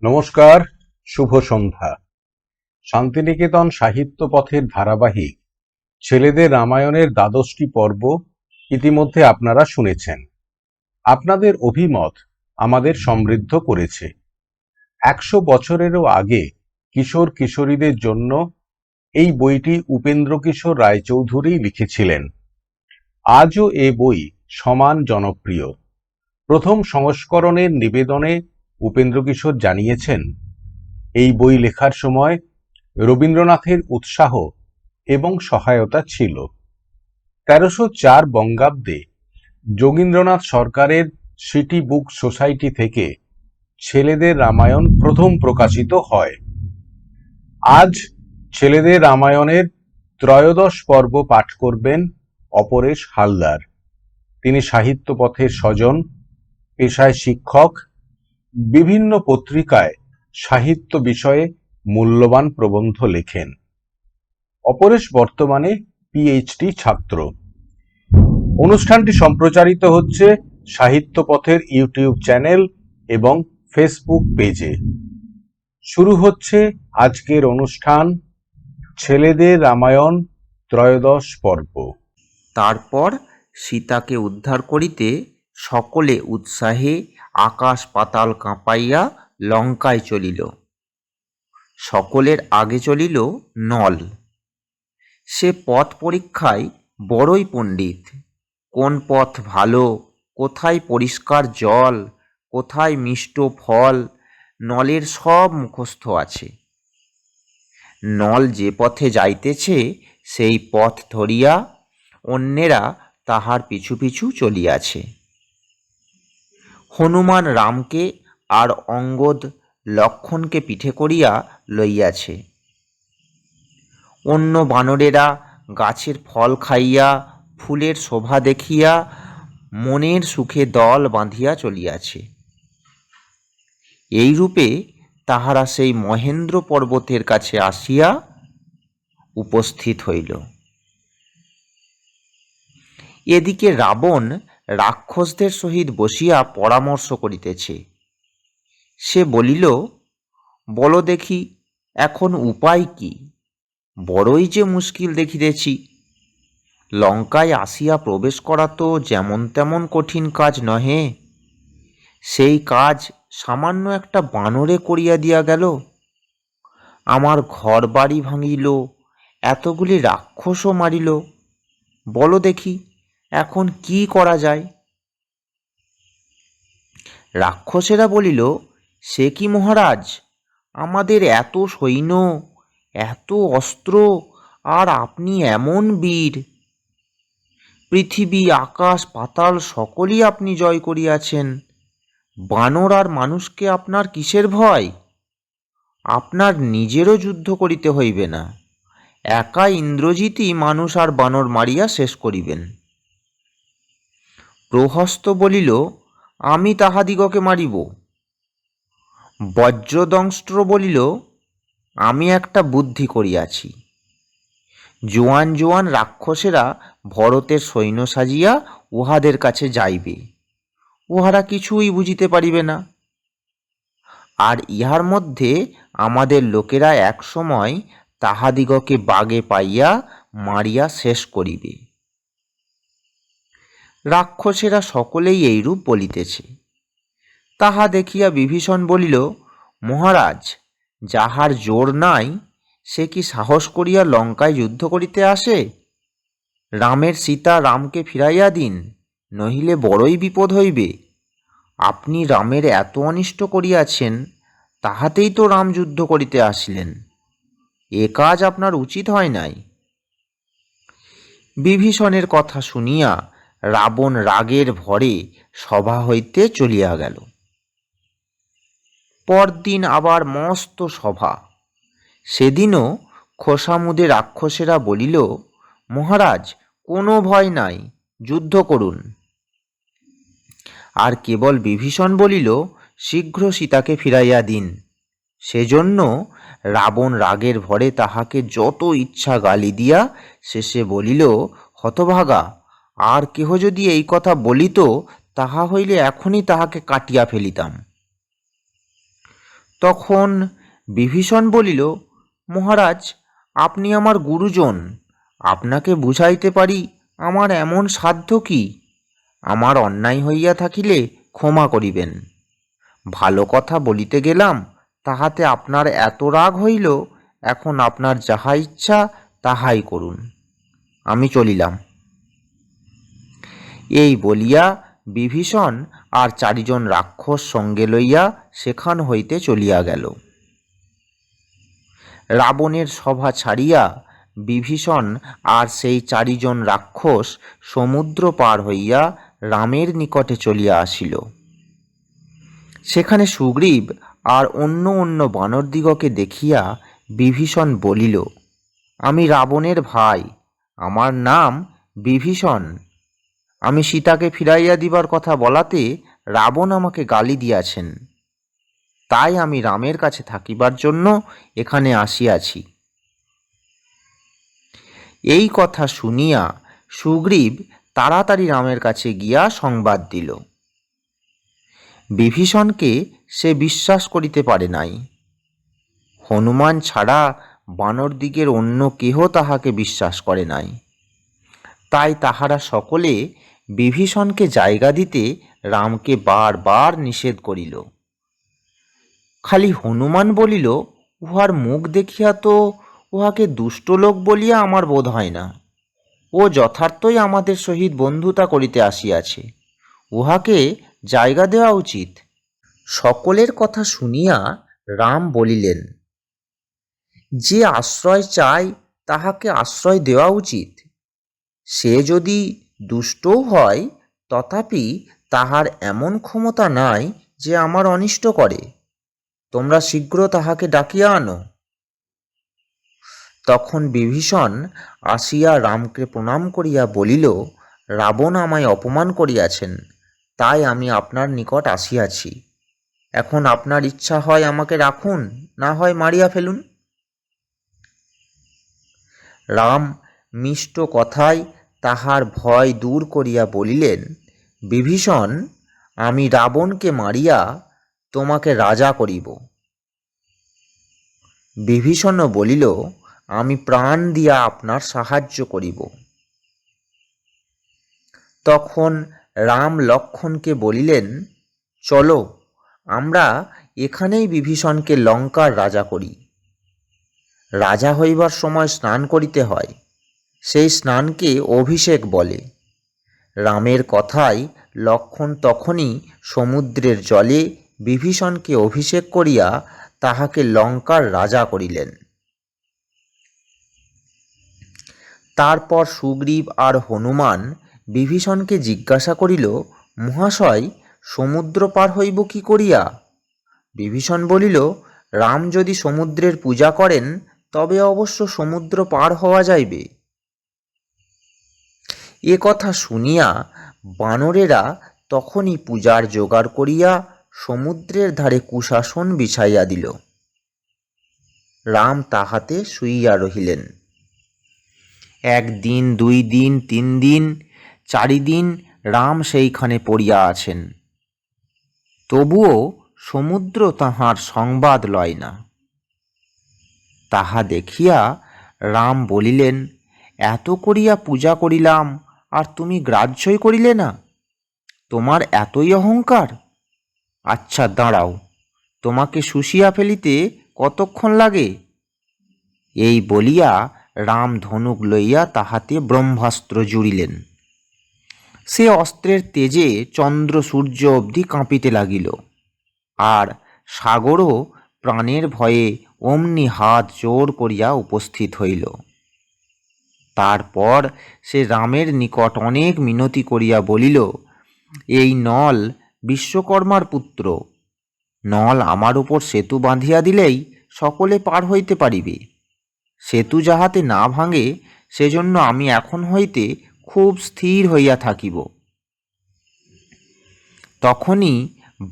নমস্কার, শুভ সন্ধ্যা। শান্তিনিকেতন সাহিত্য পথের ধারাবাহিক ছেলেদের রামায়ণের দ্বাদশটি পর্ব ইতিমধ্যে আপনারা শুনেছেন। আপনাদের অভিমত আমাদের সমৃদ্ধ করেছে। 100 বছরেরও আগে কিশোর কিশোরীদের জন্য এই বইটি উপেন্দ্রকিশোর রায়চৌধুরী লিখেছিলেন। আজও এ বই সমান জনপ্রিয়। প্রথম সংস্করণের নিবেদনে উপেন্দ্রকিশোর জানিয়েছেন, এই বই লেখার সময় রবীন্দ্রনাথের উৎসাহ এবং সহায়তা ছিল। 1304 বঙ্গাব্দে যোগীন্দ্রনাথ সরকারের সিটি বুক সোসাইটি থেকে ছেলেদের রামায়ণ প্রথম প্রকাশিত হয়। আজ ছেলেদের রামায়ণের ত্রয়োদশ পর্ব পাঠ করবেন অপরেশ হালদার। তিনি সাহিত্য পথের স্বজন, পেশায় শিক্ষক, বিভিন্ন পত্রিকায় সাহিত্য বিষয়ে মূল্যবান প্রবন্ধ লেখেন। অপরেশ বর্তমানে পিএইচডি ছাত্র। অনুষ্ঠানটি সম্প্রচারিত হচ্ছে সাহিত্য পথের ইউটিউব চ্যানেল এবং ফেসবুক পেজে। শুরু হচ্ছে আজকের অনুষ্ঠান, ছেলেদের রামায়ণ ত্রয়োদশ পর্ব। তারপর সীতাকে উদ্ধার করিতে সকলে উৎসাহে আকাশ পাতাল কাঁপাইয়া লঙ্কায় চলিল। সকলের আগে চলিল নল। সে পথ পরীক্ষায় বড়ই পণ্ডিত। কোন পথ ভালো, কোথায় পরিষ্কার জল, কোথায় মিষ্ট ফল, নলের সব মুখস্থ আছে। নল যে পথে যাইতেছে সেই পথ ধরিয়া অন্যেরা তাহার পিছু পিছু চলিয়াছে। হনুমান রামকে আর অঙ্গদ লক্ষণকে পিঠে করিয়া লইয়াছে। অন্য বানরেরা গাছের ফল খাইয়া, ফুলের শোভা দেখিয়া মনের সুখে দল বাঁধিয়া চলিয়াছে। এইরূপে তাহারা সেই মহেন্দ্র পর্বতের কাছে আসিয়া উপস্থিত হইল। এদিকে রাবণ রাক্ষসদের সহিত বসিয়া পরামর্শ করিতেছে। সে বলিল, বলো দেখি এখন উপায় কি? বড়ই যে মুশকিল দেখিতেছি। লঙ্কায় আসিয়া প্রবেশ করা তো যেমন তেমন কঠিন কাজ নহে। সেই কাজ সামান্য একটা বানরে করিয়া দিয়া গেল। আমার ঘর বাড়ি ভাঙিল, এতগুলি রাক্ষসও মারিল। বলো দেখি এখন কি করা যায়? রাক্ষসেরা বলিল, সে কি মহারাজ, আমাদের এত সৈন্য, এত অস্ত্র, আর আপনি এমন বীর। পৃথিবী আকাশ পাতাল সকলই আপনি জয় করিয়াছেন। বানর আর মানুষকে আপনার কিসের ভয়? আপনার নিজেরও যুদ্ধ করিতে হইবে না। একা ইন্দ্রজিৎই মানুষ আর বানর মারিয়া শেষ করিবেন। প্রহস্ত বলিল, আমি তাহাদিগকে মারিব। বজ্রদংষ্ট্র বলিল, আমি একটা বুদ্ধি করিয়াছি। জোয়ান জোয়ান রাক্ষসেরা ভরতের সৈন্য সাজিয়া উহাদের কাছে যাইবে। উহারা কিছুই বুঝিতে পারিবে না। আর ইহার মধ্যে আমাদের লোকেরা একসময় তাহাদিগকে বাগে পাইয়া মারিয়া শেষ করিবে। রাক্ষসেরা সকলেই এইরূপ বলিতেছে। তাহা দেখিয়া বিভীষণ বলিল, মহারাজ, যাহার জোর নাই সে কি সাহস করিয়া লঙ্কায় যুদ্ধ করিতে আসে? রামের সীতা রামকে ফিরাইয়া দিন, নহিলে বড়ই বিপদ হইবে। আপনি রামের এত অনিষ্ট করিয়াছেন, তাহাতেই তো রাম যুদ্ধ করিতে আসিলেন। এ কাজ আপনার উচিত হয় নাই। বিভীষণের কথা শুনিয়া রাবণ রাগের ভরে সভা হইতে চলিয়া গেল। পরদিন আবার মস্ত সভা। সেদিনও খোসামুদে রাক্ষসেরা বলিল, মহারাজ, কোনো ভয় নাই, যুদ্ধ করুন। আর কেবল বিভীষণ বলিল, শীঘ্র সীতাকে ফিরাইয়া দিন। সেজন্য রাবণ রাগের ভরে তাহাকে যত ইচ্ছা গালি দিয়া শেষে বলিল, হতভাগা, আর কেহ যদি এই কথা বলিত, তাহা হইলে এখনই তাহাকে কাটিয়া ফেলিতাম। তখন বিভীষণ বলিল, মহারাজ, আপনি আমার গুরুজন, আপনাকে বুঝাইতে পারি আমার এমন সাধ্য কি? আমার অন্যায় হইয়া থাকিলে ক্ষমা করিবেন। ভালো কথা বলিতে গেলাম, তাহাতে আপনার এত রাগ হইল, এখন আপনার যাহা ইচ্ছা তাহাই করুন, আমি চলিলাম। এই বলিয়া বিভীষণ আর 4 জন রাক্ষস সঙ্গে লইয়া সেখান হইতে চলিয়া গেল। রাবণের সভা ছাড়িয়া বিভীষণ আর সেই 4 জন রাক্ষস সমুদ্র পার হইয়া রামের নিকটে চলিয়া আসিল। সেখানে সুগ্রীব আর অন্য অন্য বানরদিগকে দেখিয়া বিভীষণ বলিল, আমি রাবণের ভাই, আমার নাম বিভীষণ। আমি সীতাকে ফিরাইয়া দিবার কথা বলাতে রাবণ আমাকে গালি দিয়াছেন, তাই আমি রামের কাছে থাকিবার জন্য এখানে আসিয়াছি। এই কথা শুনিয়া সুগ্রীব তাড়াতাড়ি রামের কাছে গিয়া সংবাদ দিল। বিভীষণকে সে বিশ্বাস করিতে পারে নাই। হনুমান ছাড়া বানরদিগের অন্য কেহ তাহাকে বিশ্বাস করে নাই। তাই তাহারা সকলে বিভীষণকে জায়গা দিতে রামকে বারবার নিষেধ করিল। খালি হনুমান বলিল, উহার মুখ দেখিয়া তো উহাকে দুষ্ট লোক বলিয়া আমার বোধ হয় না। ও যথার্থই আমাদের সহিত বন্ধুতা করিতে আসিয়াছে, উহাকে জায়গা দেওয়া উচিত। সকলের কথা শুনিয়া রাম বলিলেন, যে আশ্রয় চায় তাহাকে আশ্রয় দেওয়া উচিত। সে যদি দুষ্টও হয়, তথাপি তাহার এমন ক্ষমতা নাই যে আমার অনিষ্ট করে। তোমরা শীঘ্র তাহাকে ডাকিয়া আনো। তখন বিভীষণ আসিয়া রামকে প্রণাম করিয়া বলিল, রাবণ আমায় অপমান করিয়াছেন, তাই আমি আপনার নিকট আসিয়াছি। এখন আপনার ইচ্ছা হয় আমাকে রাখুন, না হয় মারিয়া ফেলুন। রাম মিষ্ট কথায় তাহার ভয় দূর করিয়া বলিলেন, বিভীষণ, আমি রাবণকে মারিয়া তোমাকে রাজা করিব। বিভীষণও বলিল, আমি প্রাণ দিয়া আপনার সাহায্য করিব। তখন রাম লক্ষ্মণকে বলিলেন, চলো, আমরা এখানেই বিভীষণকে লঙ্কার রাজা করি। রাজা হইবার সময় স্নান করিতে হয়, সেই স্নানকে অভিষেক বলে। রামের কথায় লক্ষ্মণ তখনই সমুদ্রের জলে বিভীষণকে অভিষেক করিয়া তাহাকে লঙ্কার রাজা করিলেন। তারপর সুগ্রীব আর হনুমান বিভীষণকে জিজ্ঞাসা করিল, মহাশয়, সমুদ্র পার হইব কি করিয়া? বিভীষণ বলিল, রাম যদি সমুদ্রের পূজা করেন, তবে অবশ্য সমুদ্র পার হওয়া যাইবে। এ কথা শুনিয়া বানরেরা তখনই পূজার জোগাড় করিয়া সমুদ্রের ধারে কুশাসন বিছাইয়া দিল। রাম তাহাতে শুইয়া রহিলেন। 1 দিন, 2 দিন, 3 দিন, 4 দিন রাম সেইখানে পড়িয়া আছেন, তবুও সমুদ্র তাহার সংবাদ লয় না। তাহা দেখিয়া রাম বলিলেন, এত করিয়া পূজা করিলাম, আর তুমি গ্রাহ্যই করিলে না? তোমার এতই অহংকার? আচ্ছা, দাঁড়াও, তোমাকে শুষিয়া ফেলিতে কতক্ষণ লাগে? এই বলিয়া রাম ধনুক লইয়া তাহাতে ব্রহ্মাস্ত্র জুড়িলেন। সে অস্ত্রের তেজে চন্দ্র সূর্য অবধি কাঁপিতে লাগিল, আর সাগরও প্রাণের ভয়ে অমনি হাত জোর করিয়া উপস্থিত হইল। তারপর সে রামের নিকট অনেক মিনতি করিয়া বলিল, এই নল বিশ্বকর্মার পুত্র, নল আমার উপর সেতু বাঁধিয়া দিলেই সকলে পার হইতে পারিবে। সেতু যাহাতে না ভাঙে সেজন্য আমি এখন হইতে খুব স্থির হইয়া থাকিব। তখনই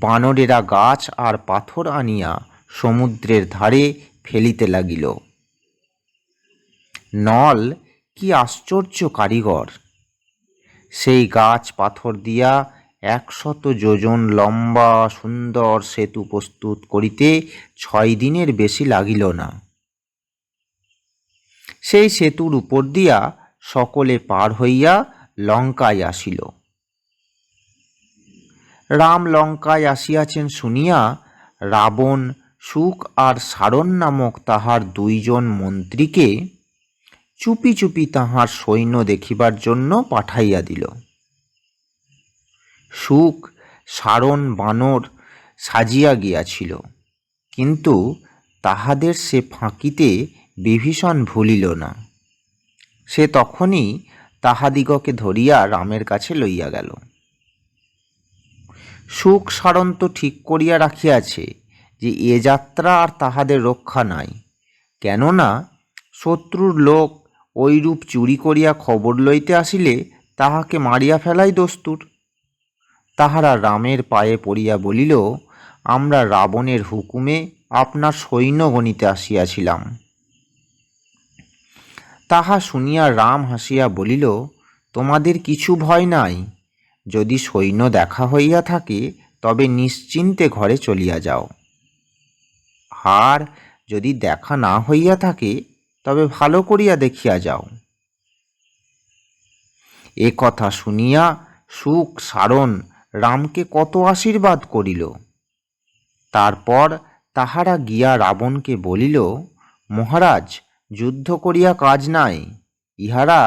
বানরেরা গাছ আর পাথর আনিয়া সমুদ্রের ধারে ফেলিতে লাগিল। নল কি আশ্চর্য কারিগর! সেই গাছ পাথর দিয়া 100 যোজন লম্বা সুন্দর সেতু প্রস্তুত করিতে 6 দিনের বেশি লাগিল না। সেই সেতুর উপর দিয়া সকলে পার হইয়া লঙ্কায় আসিল। রাম লঙ্কায় আসিয়াছেন শুনিয়া রাবণ শুক আর সারণ নামক তাহার 2 জন মন্ত্রীকে চুপি চুপি তাহার সৈন্য দেখিবার জন্য পাঠাইয়া দিল। শুক সারণ বানর সাজিয়া গিয়াছিল, কিন্তু তাহাদের সে ফাঁকিতে বিভীষণ ভুলিল না। সে তখনই তাহাদিগকে ধরিয়া রামের কাছে লইয়া গেল। শুক সারণ তো ঠিক করিয়া রাখিয়াছে যে এ যাত্রা আর তাহাদের রক্ষা নাই, কেননা শত্রুর লোক ঐরূপ চুরি করিয়া খবর লইতে আসিলে তাহাকে মারিয়া ফেলাই দস্তুর। তাহারা রামের পায়ে পড়িয়া বলিল, আমরা রাবণের হুকুমে আপনার সৈন্য গণিতে আসিয়াছিলাম। তাহা শুনিয়া রাম হাসিয়া বলিল, তোমাদের কিছু ভয় নাই। যদি সৈন্য দেখা হইয়া থাকে তবে নিশ্চিন্তে ঘরে চলিয়া যাও, আর যদি দেখা না হইয়া থাকে তবে ভালো করিয়া দেখিয়া যাও। এ কথা শুনিয়া শুক সারণ রামকে কত আশীর্বাদ করিল। তারপর তাহারা গিয়া রাবণকে বলিল, মহারাজ, যুদ্ধ করিয়া কাজ নাই, ইহারা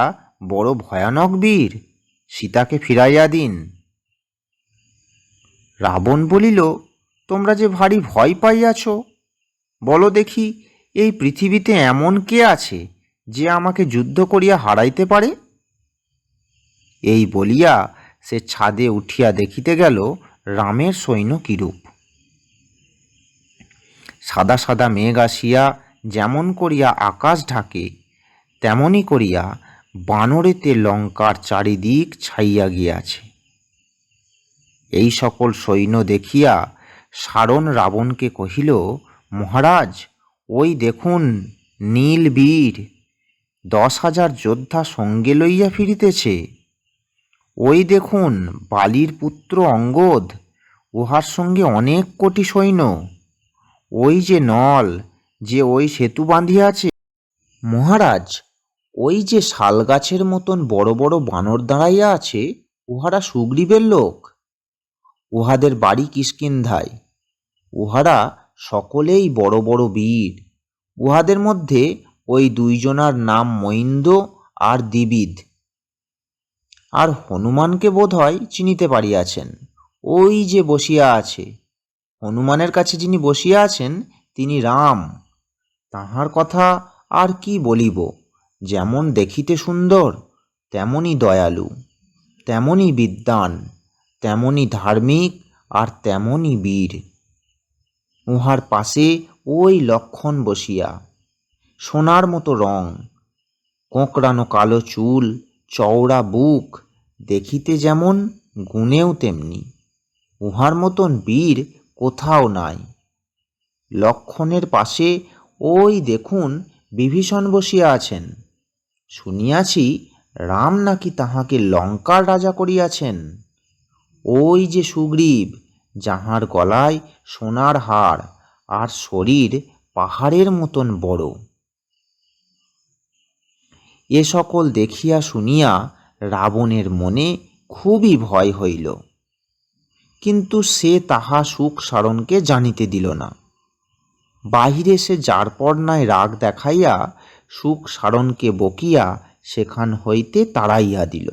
বড় ভয়ানক বীর, সীতাকে ফিরাইয়া দিন। রাবণ বলিল, তোমরা যে ভারী ভয় পাইয়াছ, বলো দেখি এই পৃথিবীতে এমন কে আছে যে আমাকে যুদ্ধ করিয়া হারাইতে পারে? এই বলিয়া সে ছাদে উঠিয়া দেখিতে গেল রামের সৈন্য কিরূপ। সাদা সাদা মেঘ আসিয়া যেমন করিয়া আকাশ ঢাকে, তেমনি করিয়া বানরেতে লঙ্কার চারিদিক ছাইয়া গিয়াছে। এই সকল সৈন্য দেখিয়া সারণ রাবণকে কহিল, মহারাজ, ওই দেখুন নীল বীর 10,000 যোদ্ধা সঙ্গে লইয়া ফিরিতেছে। ওই দেখুন বালির পুত্র অঙ্গদ, উহার সঙ্গে অনেক কোটি সৈন্য। ওই যে নল, যে ওই সেতু বাঁধিয়াছে। মহারাজ, ওই যে শাল গাছের মতন বড় বড় বানর দাঁড়াইয়া আছে, উহারা সুগ্রীবের লোক। উহাদের বাড়ি কিষ্কিন্ধায়। উহারা সকলেই বড় বড় বীর। উহাদের মধ্যে ওই 2 জনার নাম মৈন্দ আর দ্বিবিদ। আর হনুমানকে বোধ হয় চিনিতে পারিয়াছেন, ওই যে বসিয়া আছে। হনুমানের কাছে যিনি বসিয়া আছেন তিনি রাম। তাহার কথা আর কি বলিব, যেমন দেখিতে সুন্দর, তেমনি দয়ালু, তেমনি বিদ্বান, তেমনি ধার্মিক, আর তেমনি বীর। উহার পাশে ওই লক্ষণ বসিয়া, সোনার মতো রং, কোঁকড়ানো কালো চুল, চওড়া বুক, দেখিতে যেমন গুণেও তেমনি। উহার মতন বীর কোথাও নাই। লক্ষণের পাশে ওই দেখুন বিভীষণ বসিয়া আছেন। শুনিয়াছি রাম নাকি তাহাকে লঙ্কার রাজা করিয়াছেন। ওই যে সুগ্রীব, যাহার গলায় সোনার হার আর শরীর পাহাড়ের মতন বড়। এ সকল দেখিয়া শুনিয়া রাবণের মনে খুবই ভয় হইল, কিন্তু সে তাহা শুক সারণকে জানিতে দিল না। বাহিরে সে যারপরনায় রাগ দেখাইয়া শুক সারণকে বকিয়া সেখান হইতে তাড়াইয়া দিল।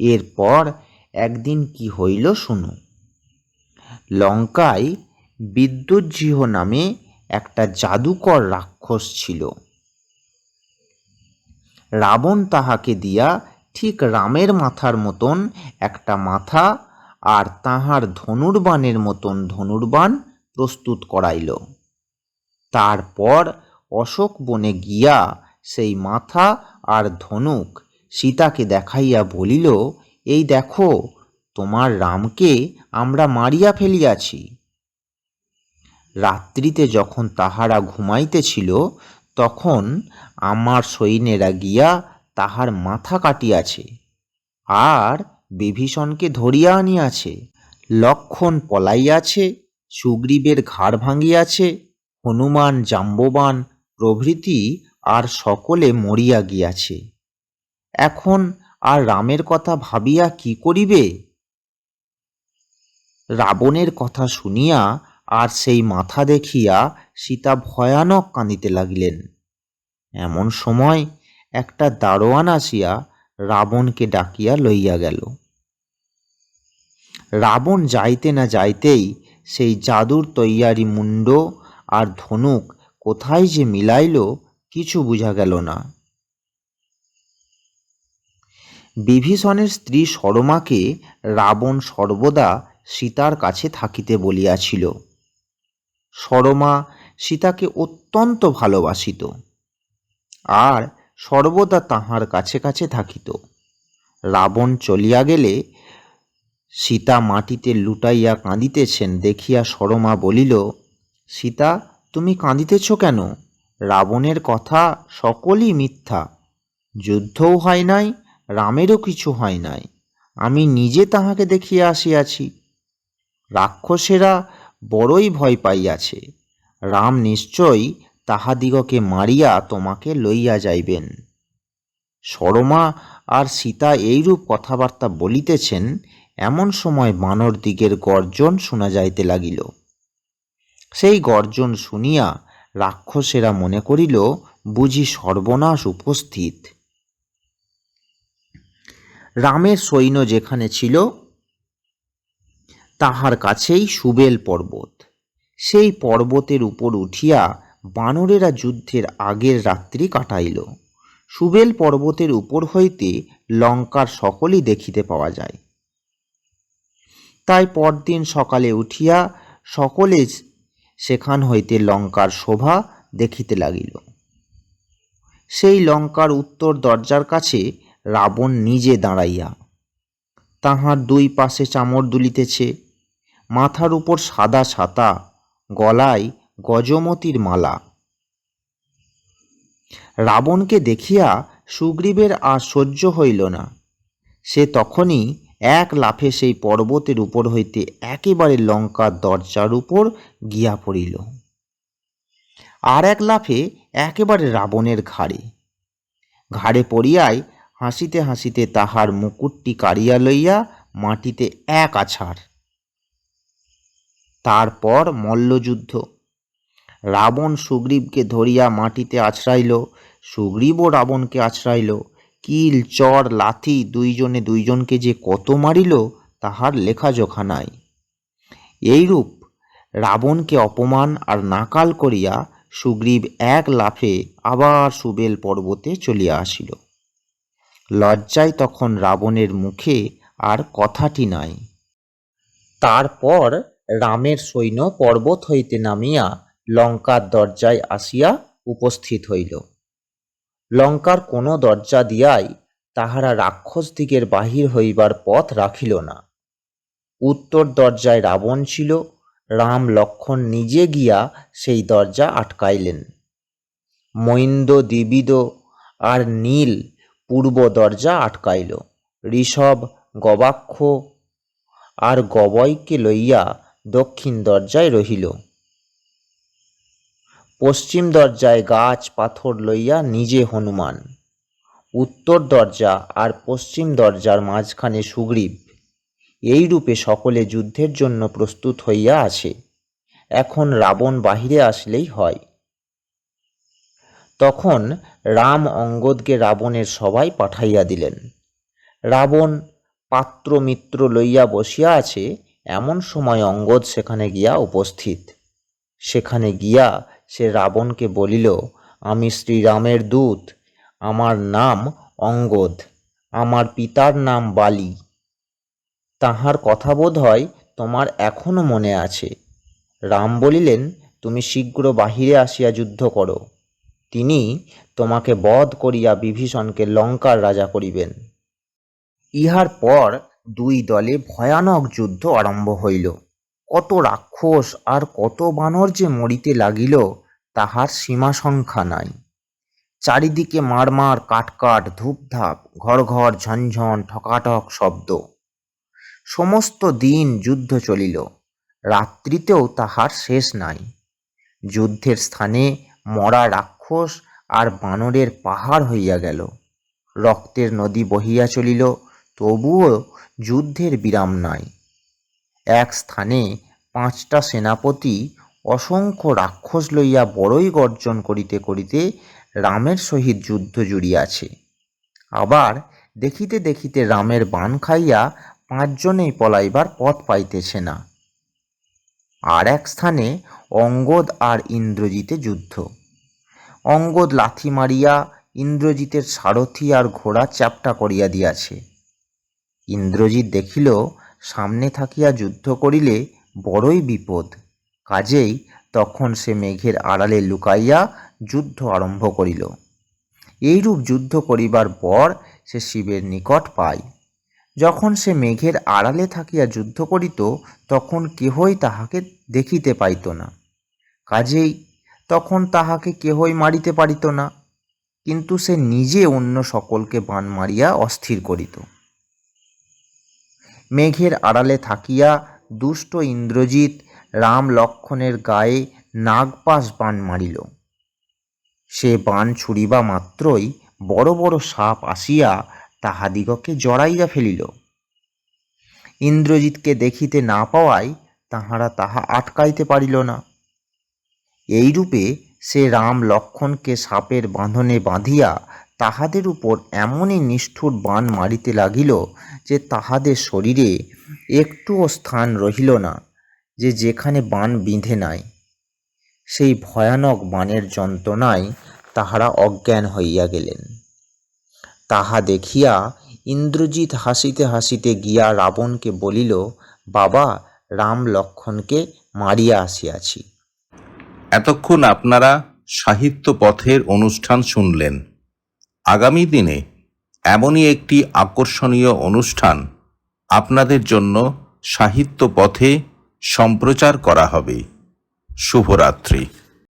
এরপর একদিন কি হইল শুনো। লঙ্কায় বিদ্যুজ্জিহ নামে একটা জাদুকর রাক্ষস ছিল। রাবণ তাহাকে দিয়া ঠিক রামের মাথার মতন একটা মাথা আর তাহার ধনুর্বাণের মতন ধনুর্বাণ প্রস্তুত করাইল। তারপর অশোক বনে গিয়া সেই মাথা আর ধনুক সীতাকে দেখাইয়া বলিল, এই দেখো, তোমার রামকে আমরা মারিয়া ফেলিয়াছি। রাত্রিতে যখন তাহারা ঘুমাইতেছিল, তখন আমার সৈন্যেরা গিয়া তাহার মাথা কাটিয়াছে, আর বিভীষণকে ধরিয়া আনিয়াছে। লক্ষণ পলাইয়াছে, সুগ্রীবের ঘাড় ভাঙিয়াছে, হনুমান, জাম্ববান প্রভৃতি আর সকলে মরিয়া গিয়াছে। এখন আর রামের কথা ভাবিয়া কি করিবে? রাবণের কথা শুনিয়া আর সেই মাথা দেখিয়া সীতা ভয়ানক কাঁদিতে লাগিলেন। এমন সময় একটা দারোয়ান আসিয়া রাবণকে ডাকিয়া লইয়া গেল। রাবণ যাইতে না যাইতেই সেই জাদুর তৈয়ারি মুণ্ড আর ধনুক কোথায় যে মিলাইল কিছু বুঝা গেল না। বিভীষণের স্ত্রী সরমাকে রাবণ সর্বদা সীতার কাছে থাকিতে বলিয়াছিল। সরমা সীতাকে অত্যন্ত ভালোবাসিত আর সর্বদা তাহার কাছে কাছে থাকিত। রাবণ চলিয়া গেলে সীতা মাটিতে লুটাইয়া কাঁদিতেছেন দেখিয়া সরমা বলিল, সীতা, তুমি কাঁদিতেছ কেন? রাবণের কথা সকলই মিথ্যা। যুদ্ধও হয় নাই, রামেরও কিছু হয় নাই। আমি নিজে তাহাকে দেখিয়া আসিয়াছি। রাক্ষসেরা বড়ই ভয় পাইয়াছে। রাম নিশ্চয়ই তাহাদিগকে মারিয়া তোমাকে লইয়া যাইবেন। সরমা আর সীতা এইরূপ কথাবার্তা বলিতেছেন, এমন সময় বানর দিগের গর্জন শোনা যাইতে লাগিল। সেই গর্জন শুনিয়া রাক্ষসেরা মনে করিল বুঝি সর্বনাশ উপস্থিত। রামের সৈন্য যেখানে ছিল তাহার কাছেই সুবেল পর্বত। সেই পর্বতের উপর উঠিয়া বানরেরা যুদ্ধের আগের রাত্রি কাটাইল। সুবেল পর্বতের উপর হইতে লঙ্কার সকলই দেখিতে পাওয়া যায়। তাই পরদিন সকালে উঠিয়া সকলে সেখান হইতে লঙ্কার শোভা দেখিতে লাগিল। সেই লঙ্কার উত্তর দরজার কাছে রাবণ নিজে দাঁড়াইয়া, তাহার দুই পাশে চামর দুলিতেছে, মাথার উপর সাদা ছাতা, গলায় গজমতির মালা। রাবণকে দেখিয়া সুগ্রীবের আর সহ্য হইল না। সে তখনই এক লাফে সেই পর্বতের উপর হইতে একেবারে লঙ্কার দরজার উপর গিয়া পড়িল। আর এক লাফে একেবারে রাবণের ঘাড়ে পড়িয়াই হাসিতে হাসিতে তাহার মুকুটটি কাড়িয়া লইয়া মাটিতে এক আছাড়। তারপর মল্লযুদ্ধ। রাবণ সুগ্রীবকে ধরিয়া মাটিতে আছড়াইল, সুগ্রীবও রাবণকে আছড়াইল। কিল, চর, লাথি দুইজনে দুইজনকে যে কত মারিল তাহার লেখাজোখা নাই। এইরূপ রাবণকে অপমান আর নাকাল করিয়া সুগ্রীব এক লাফে আবার সুবেল পর্বতে চলিয়া আসিল। লজ্জায় তখন রাবণের মুখে আর কথাটি নাই। তারপর রামের সৈন্য পর্বত হইতে নামিয়া লঙ্কার দরজায় আসিয়া উপস্থিত হইল। লঙ্কার কোনো দরজা দিয়াই তাহারা রাক্ষসদিগের বাহির হইবার পথ রাখিল না। উত্তর দরজায় রাবণ ছিল। রাম লক্ষণ নিজে গিয়া সেই দরজা আটকাইলেন। মৈন্দ, দ্বিবিদ আর নীল পূর্ব দরজা আটকাইল। ঋষভ, গবাক্ষ আর গবয়কে লইয়া দক্ষিণ দরজায় রহিল। পশ্চিম দরজায় গাছ পাথর লইয়া নিজে হনুমান। উত্তর দরজা আর পশ্চিম দরজার মাঝখানে সুগ্রীব। এই রূপে সকলে যুদ্ধের জন্য প্রস্তুত হইয়া আছে। এখন রাবণ বাহিরে আসলেই হয়। তখন রাম অঙ্গদকে রাবণের সভায় পাঠাইয়া দিলেন। রাবণ পাত্র মিত্র লইয়া বসিয়া আছে, এমন সময় অঙ্গদ সেখানে গিয়া উপস্থিত। সেখানে গিয়া সে রাবণকে বলিল, আমি শ্রীরামের দূত, আমার নাম অঙ্গদ, আমার পিতার নাম বালি। তাহার কথা বোধ হয় তোমার এখনো মনে আছে। রাম বলিলেন, তুমি শীঘ্র বাহিরে আসিয়া যুদ্ধ করো। তিনি তোমাকে বধ করিয়া বিভীষণকে লঙ্কার রাজা করিবেন। ইহার পর দুই দলে ভয়ানক যুদ্ধ আরম্ভ হইল। কত রাক্ষস আর কত বানর যে মরিতে লাগিল তাহার সীমা সংখ্যা নাই। চারিদিকে মারমার কাটকাট ধূপধাপ, ঘর ঘর ঝনঝন ঠকাঠক শব্দ। সমস্ত দিন যুদ্ধ চলিল, রাত্রিতেও তাহার শেষ নাই। যুদ্ধের স্থানে মরা রাক্ষস আর বানরের পাহাড় হইয়া গেল। রক্তের নদী বহিয়া চলিল, তবুও যুদ্ধের বিরাম নাই। এক স্থানে 5টা সেনাপতি অসংখ্য রাক্ষস লইয়া বড়ই গর্জন করিতে করিতে রামের সহিত যুদ্ধ জুড়িয়াছে। আবার দেখিতে দেখিতে রামের বাণ খাইয়া 5 জনেই পলাইবার পথ পাইতেছে না। আর এক স্থানে অঙ্গদ আর ইন্দ্রজিতে যুদ্ধ। অঙ্গদ লাথি মারিয়া ইন্দ্রজিতের সারথি আর ঘোড়া চ্যাপ্টা করিয়া দিয়াছে। ইন্দ্রজিৎ দেখিল সামনে থাকিয়া যুদ্ধ করিলে বড়ই বিপদ, কাজেই তখন সে মেঘের আড়ালে লুকাইয়া যুদ্ধ আরম্ভ করিল। এইরূপ যুদ্ধ করিবার পর সে শিবের নিকট পায়। যখন সে মেঘের আড়ালে থাকিয়া যুদ্ধ করিত তখন কেহই তাহাকে দেখিতে পাইত না, কাজেই তখন তাহাকে কেহই মারিতে পারিত না। কিন্তু সে নিজে অন্য সকলকে বাণ মারিয়া অস্থির করিত। মেঘের আড়ালে থাকিয়া দুষ্ট ইন্দ্রজিৎ রাম লক্ষ্মণের গায়ে নাগপাশ বাণ মারিল। সে বাণ ছুড়িবা মাত্রই বড় বড় সাপ আসিয়া তাহাদিগকে জড়াইয়া ফেলিল। ইন্দ্রজিৎকে দেখিতে না পাওয়ায় তাহারা তাহা আটকাইতে পারিল না। এইরূপে সে রাম লক্ষ্মণকে সাপের বাঁধনে বাঁধিয়া তাহাদের উপর এমনই নিষ্ঠুর বাণ মারিতে লাগিল যে তাহাদের শরীরে একটুও স্থান রহিল না যে যেখানে বাণ বিঁধে নাই। সেই ভয়ানক বাণের যন্ত্রণায় তাহারা অজ্ঞান হইয়া গেলেন। তাহা দেখিয়া ইন্দ্রজিৎ হাসিতে হাসিতে গিয়া রাবণকে বলিল, বাবা, রাম লক্ষ্মণকে মারিয়া আসিয়াছি। এতক্ষণ আপনারা সাহিত্য পথের অনুষ্ঠান শুনলেন। আগামী দিনে এমনই একটি আকর্ষণীয় অনুষ্ঠান আপনাদের জন্য সাহিত্য পথে সম্প্রচার করা হবে। শুভরাত্রি।